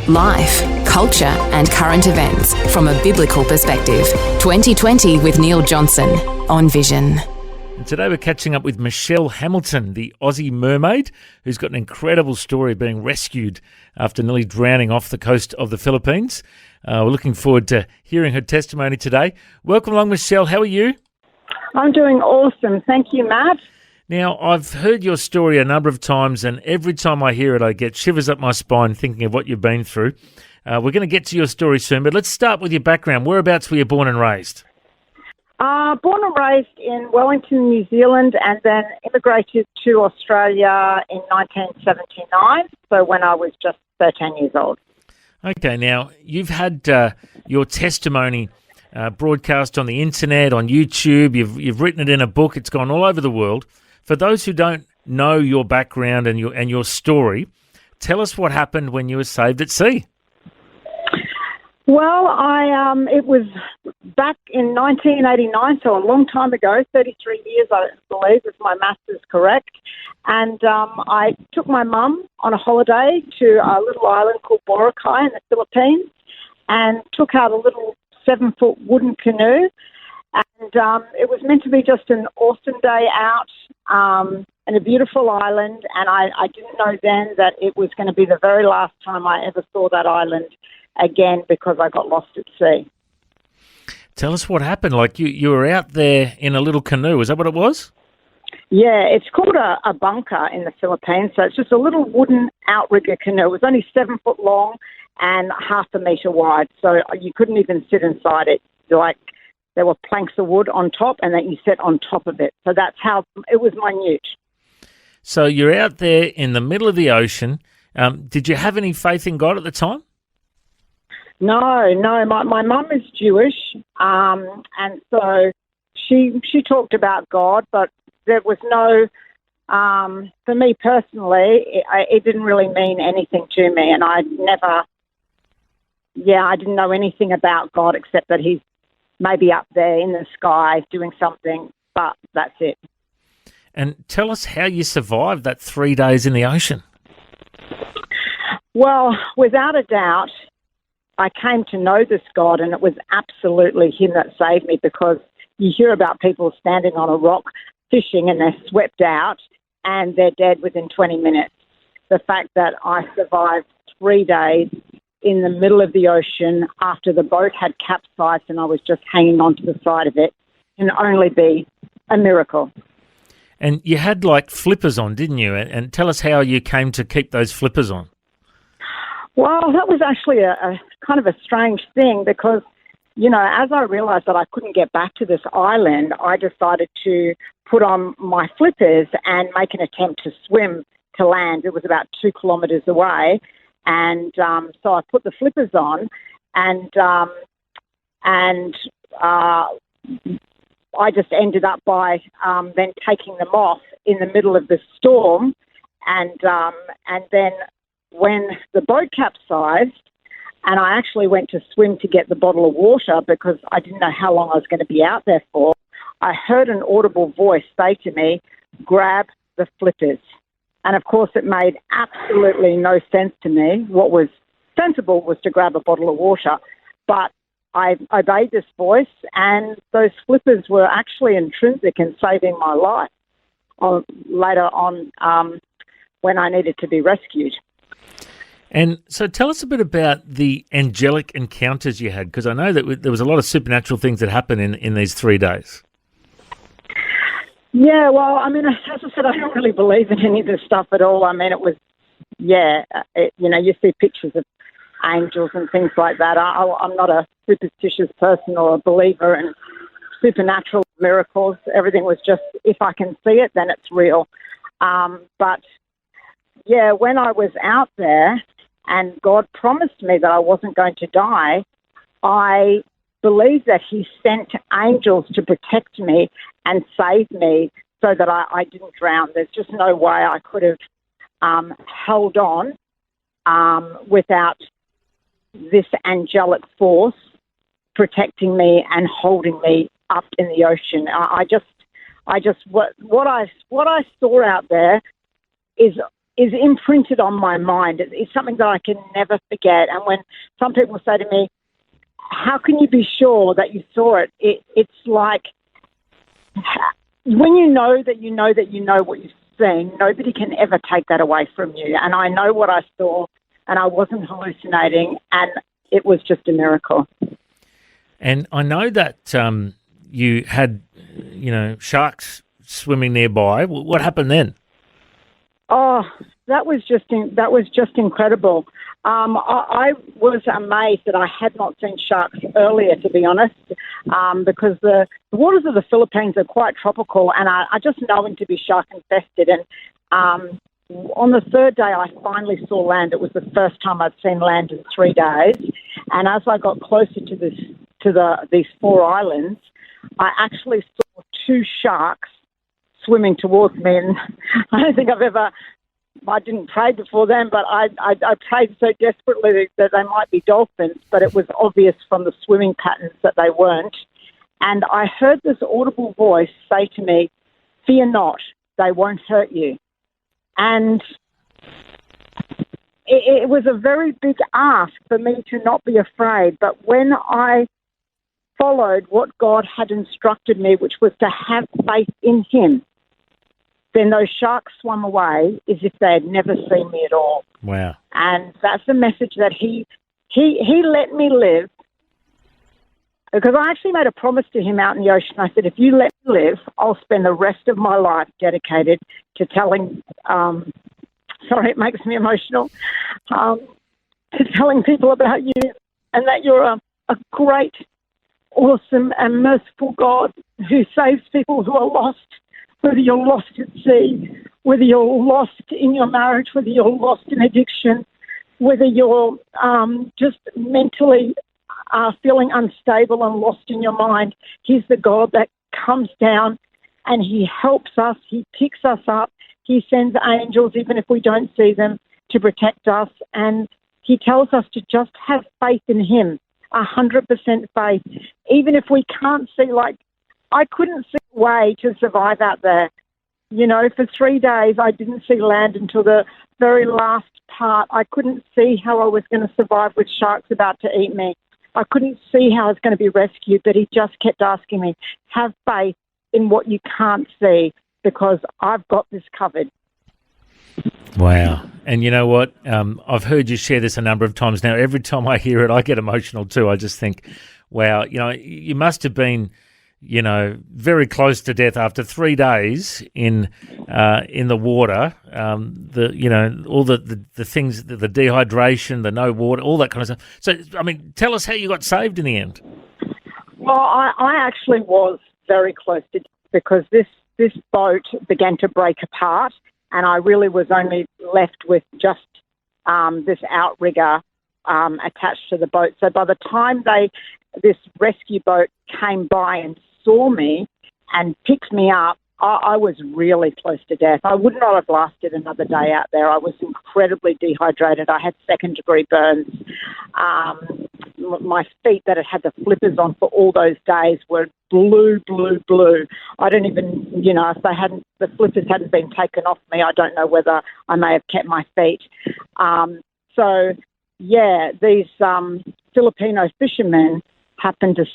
Life, culture and current events from a biblical perspective. 2020 with Neil Johnson on Vision. And today we're catching up with Michelle Hamilton, the Aussie Mermaid, who's got an incredible story of being rescued after nearly drowning off the coast of the Philippines. We're looking forward to hearing her testimony today. Welcome along, Michelle. How are you? I'm doing awesome. Thank you, Matt. Now, I've heard your story a number of times, and every time I hear it, I get shivers up my spine thinking of what you've been through. We're going to get to your story soon, but let's start with your background. Whereabouts were you born and raised? Born and raised in Wellington, New Zealand, and then immigrated to Australia in 1979, so when I was just 13 years old. Okay, now, you've had your testimony broadcast on the internet, on YouTube. You've written it in a book. It's gone all over the world. For those who don't know your background and your story, tell us what happened when you were saved at sea. Well, it was back in 1989, so a long time ago, 33 years, I believe, if my maths is correct. And I took my mum on a holiday to a little island called Boracay in the Philippines and took out a little 7-foot wooden canoe. And it was meant to be just an awesome day out in a beautiful island. And I didn't know then that it was going to be the very last time I ever saw that island again because I got lost at sea. Tell us what happened. Like you were out there in a little canoe. Is that what it was? Yeah, it's called a bunker in the Philippines. So it's just a little wooden outrigger canoe. It was only 7 foot long and half a metre wide. So you couldn't even sit inside it. Like there were planks of wood on top and then you sit on top of it. So that's how it was minute. So you're out there in the middle of the ocean. Did you have any faith in God at the time? No. My mum is Jewish, and so she talked about God, but there was no, for me personally, it didn't really mean anything to me, and I didn't know anything about God except that he's maybe up there in the sky doing something, but that's it. And tell us how you survived that 3 days in the ocean. Well, without a doubt, I came to know this God, and it was absolutely him that saved me, because you hear about people standing on a rock fishing and they're swept out and they're dead within 20 minutes. The fact that I survived 3 days in the middle of the ocean after the boat had capsized and I was just hanging onto the side of it can only be a miracle. And you had like flippers on, didn't you? And tell us how you came to keep those flippers on. Well, that was actually a kind of a strange thing because, you know, as I realised that I couldn't get back to this island, I decided to put on my flippers and make an attempt to swim to land. It was about 2 kilometres away. And so I put the flippers on and I just ended up by then taking them off in the middle of the storm. And then when the boat capsized, and I actually went to swim to get the bottle of water because I didn't know how long I was going to be out there for, I heard an audible voice say to me, "Grab the flippers." And of course it made absolutely no sense to me. What was sensible was to grab a bottle of water. But I obeyed this voice, and those flippers were actually intrinsic in saving my life later on when I needed to be rescued. And so tell us a bit about the angelic encounters you had, because I know that there was a lot of supernatural things that happened in these 3 days. Yeah, well, I mean, as I said, I don't really believe in any of this stuff at all. I mean, it was, you see pictures of angels and things like that. I'm not a superstitious person or a believer in supernatural miracles. Everything was just, if I can see it, then it's real. But, yeah, when I was out there and God promised me that I wasn't going to die, I believe that he sent angels to protect me and save me so that I didn't drown. There's just no way I could have held on without this angelic force protecting me and holding me up in the ocean. What I saw out there is is imprinted on my mind. It's something that I can never forget. And when some people say to me, how can you be sure that you saw it? It's like when you know that you know that you know what you've seen, nobody can ever take that away from you. And I know what I saw, and I wasn't hallucinating, and it was just a miracle. And I know that you had, sharks swimming nearby. What happened then? Oh, that was just incredible. I was amazed that I had not seen sharks earlier, to be honest, because the waters of the Philippines are quite tropical, and I just know them to be shark infested. And on the third day, I finally saw land. It was the first time I'd seen land in 3 days. And as I got closer to these 4 islands, I actually saw 2 sharks swimming towards me. And I don't think I didn't pray before then, but I prayed so desperately that they might be dolphins, but it was obvious from the swimming patterns that they weren't. And I heard this audible voice say to me, "Fear not, they won't hurt you." And it was a very big ask for me to not be afraid. But when I followed what God had instructed me, which was to have faith in him, then those sharks swam away as if they had never seen me at all. Wow. And that's the message that he let me live, because I actually made a promise to him out in the ocean. I said, if you let me live, I'll spend the rest of my life dedicated to telling, sorry, it makes me emotional, to telling people about you, and that you're a great, awesome and merciful God who saves people who are lost, whether you're lost at sea, whether you're lost in your marriage, whether you're lost in addiction, whether you're just mentally feeling unstable and lost in your mind. He's the God that comes down and he helps us, he picks us up, he sends angels, even if we don't see them, to protect us, and he tells us to just have faith in him, 100% faith, even if we can't see, like, I couldn't see a way to survive out there. For 3 days, I didn't see land until the very last part. I couldn't see how I was going to survive with sharks about to eat me. I couldn't see how I was going to be rescued, but he just kept asking me, have faith in what you can't see, because I've got this covered. Wow. And you know what? I've heard you share this a number of times now. Every time I hear it, I get emotional too. I just think, wow, you must have been, very close to death after 3 days in the water. All the things, the dehydration, the no water, all that kind of stuff. So, tell us how you got saved in the end. Well, I actually was very close to death, because this boat began to break apart, and I really was only left with just this outrigger attached to the boat. So by the time this rescue boat came by and saw me and picked me up, I was really close to death. I would not have lasted another day out there. I was incredibly dehydrated. I had second-degree burns. My feet that had the flippers on for all those days were blue. I don't even, if the flippers hadn't been taken off me, I don't know whether I may have kept my feet. These Filipino fishermen happened to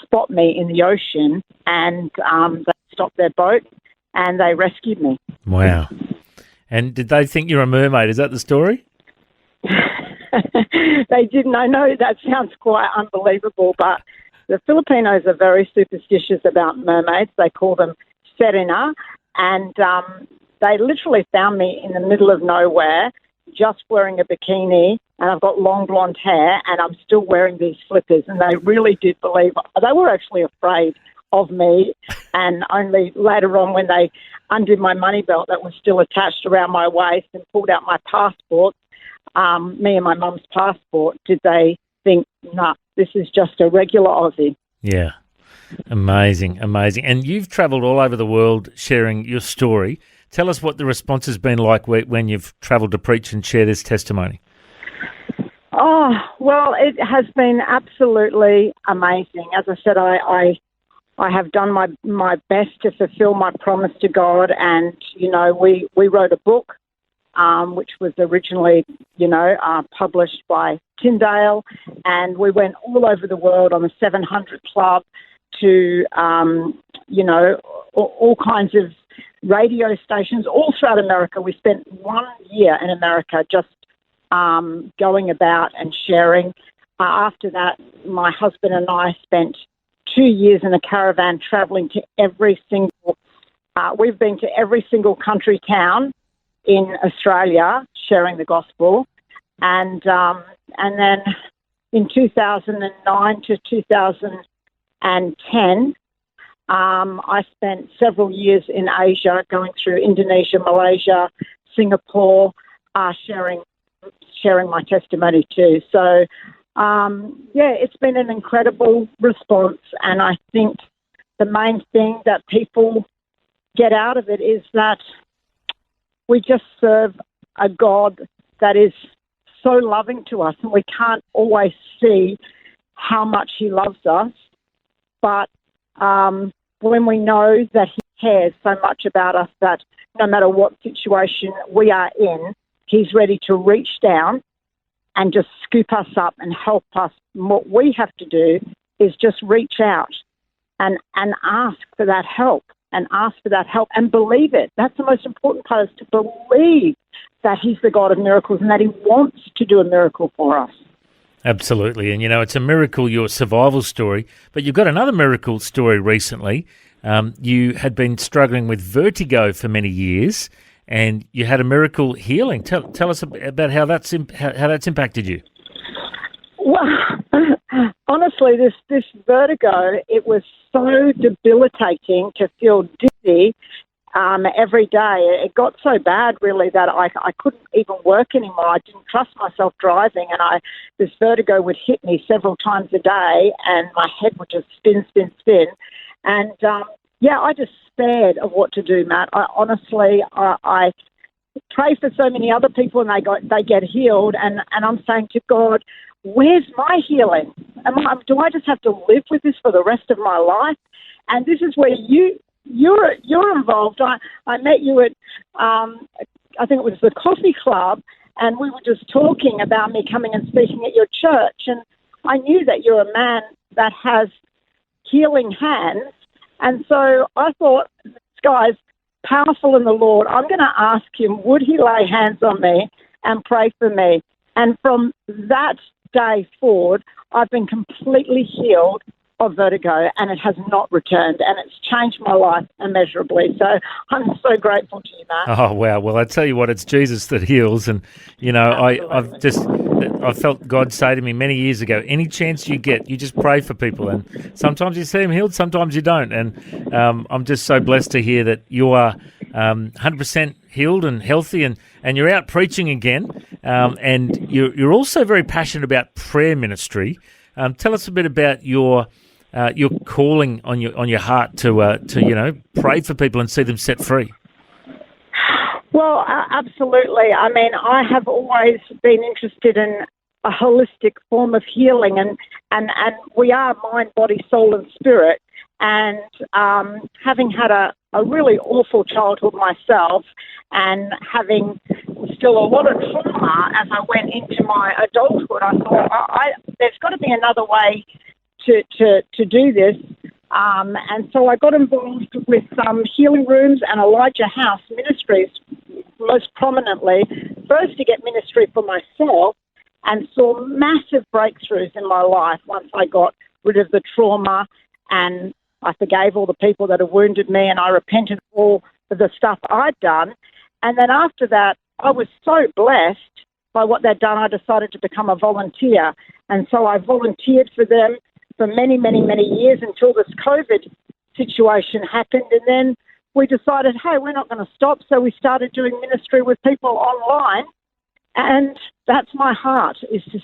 spot me in the ocean, and they stopped their boat and they rescued me. Wow. And did they think you're a mermaid? Is that the story? They didn't. I know that sounds quite unbelievable, but the Filipinos are very superstitious about mermaids. They call them serena, and they literally found me in the middle of nowhere, just wearing a bikini, and I've got long blonde hair, and I'm still wearing these slippers, and they really did believe. They were actually afraid of me, and only later on, when they undid my money belt that was still attached around my waist and pulled out my passport, me and my mum's passport, did they think, nah, this is just a regular Aussie. Yeah. Amazing. And you've travelled all over the world sharing your story. Tell us what the response has been like when you've travelled to preach and share this testimony. Oh, well, it has been absolutely amazing. As I said, I have done my best to fulfill my promise to God, and, we wrote a book which was originally, published by Tyndale, and we went all over the world on the 700 Club to, all kinds of radio stations all throughout America. We spent 1 year in America just going about and sharing. After that, my husband and I spent 2 years in a caravan traveling to we've been to every single country town in Australia sharing the gospel. And then in 2009 to 2010, I spent several years in Asia, going through Indonesia, Malaysia, Singapore, sharing my testimony too. So, it's been an incredible response, and I think the main thing that people get out of it is that we just serve a God that is so loving to us, and we can't always see how much he loves us, but when we know that he cares so much about us that no matter what situation we are in, he's ready to reach down and just scoop us up and help us. And what we have to do is just reach out and ask for that help and believe it. That's the most important part, is to believe that he's the God of miracles and that he wants to do a miracle for us. Absolutely. And, it's a miracle, your survival story, but you've got another miracle story recently. You had been struggling with vertigo for many years, and you had a miracle healing. Tell us about how that's impacted you. Well, honestly, this vertigo, it was so debilitating to feel dizzy every day. It got so bad, really, that I couldn't even work anymore. I didn't trust myself driving, and this vertigo would hit me several times a day, and my head would just spin. And, I despaired of what to do, Matt. I pray for so many other people, and they get healed, and I'm saying to God, where's my healing? Do I just have to live with this for the rest of my life? And this is where you're involved. I met you at, I think it was the coffee club, and we were just talking about me coming and speaking at your church. And I knew that you're a man that has healing hands. And so I thought, this guy's powerful in the Lord. I'm going to ask him, would he lay hands on me and pray for me? And from that day forward, I've been completely healed of vertigo, and it has not returned, and it's changed my life immeasurably. So I'm so grateful to you, Matt. Oh, wow. Well, I tell you what, it's Jesus that heals. And, I felt God say to me many years ago, any chance you get, you just pray for people. And sometimes you see them healed, sometimes you don't. And I'm just so blessed to hear that you are 100% healed and healthy, and you're out preaching again. And you're also very passionate about prayer ministry. Tell us a bit about your calling on your heart to pray for people and see them set free. Well, absolutely. I mean, I have always been interested in a holistic form of healing, and we are mind, body, soul, and spirit. And having had a really awful childhood myself, and having still a lot of trauma as I went into my adulthood, I thought there's got to be another way to do this. And so I got involved with some healing rooms and Elijah House Ministries, most prominently, first to get ministry for myself, and saw massive breakthroughs in my life once I got rid of the trauma, and I forgave all the people that had wounded me, and I repented of all of the stuff I'd done. And then after that, I was so blessed by what they'd done, I decided to become a volunteer. And so I volunteered for them for many, many, many years until this COVID situation happened. And then we decided, hey, we're not going to stop. So we started doing ministry with people online. And that's my heart, is to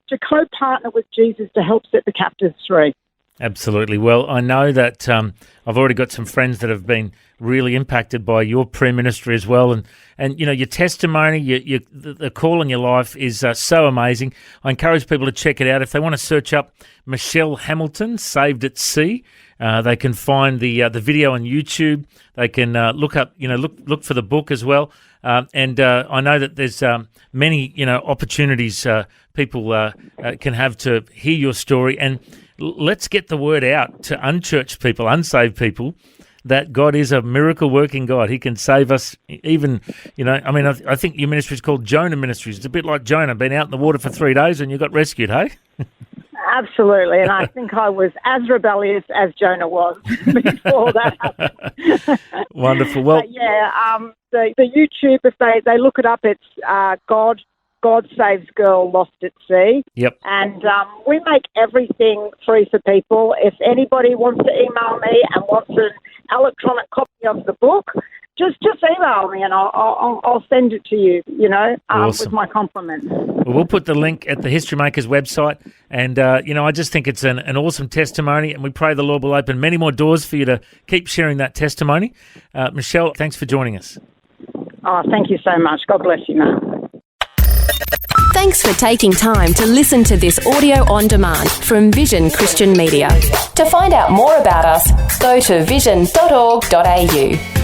to co-partner with Jesus to help set the captives free. Absolutely. Well, I know that I've already got some friends that have been really impacted by your prayer ministry as well. And your testimony, the call in your life is so amazing. I encourage people to check it out. If they want to search up Michelle Hamilton, Saved at Sea, they can find the video on YouTube. They can look up, look for the book as well. And I know that there's many, opportunities people can have to hear your story. And let's get the word out to unchurched people, unsaved people, that God is a miracle-working God. He can save us even, I think your ministry is called Jonah Ministries. It's a bit like Jonah, been out in the water for 3 days and you got rescued, hey? Absolutely, and I think I was as rebellious as Jonah was before that happened. Wonderful. Well, the YouTube, if they look it up, it's God Saves Girl Lost at Sea. Yep. And we make everything free for people. If anybody wants to email me and wants an electronic copy of the book, just email me and I'll send it to you, awesome. With my compliments. Well, we'll put the link at the History Makers website. And, I just think it's an awesome testimony, and we pray the Lord will open many more doors for you to keep sharing that testimony. Michelle, thanks for joining us. Oh, thank you so much. God bless you, man. Thanks for taking time to listen to this audio on demand from Vision Christian Media. To find out more about us, go to vision.org.au.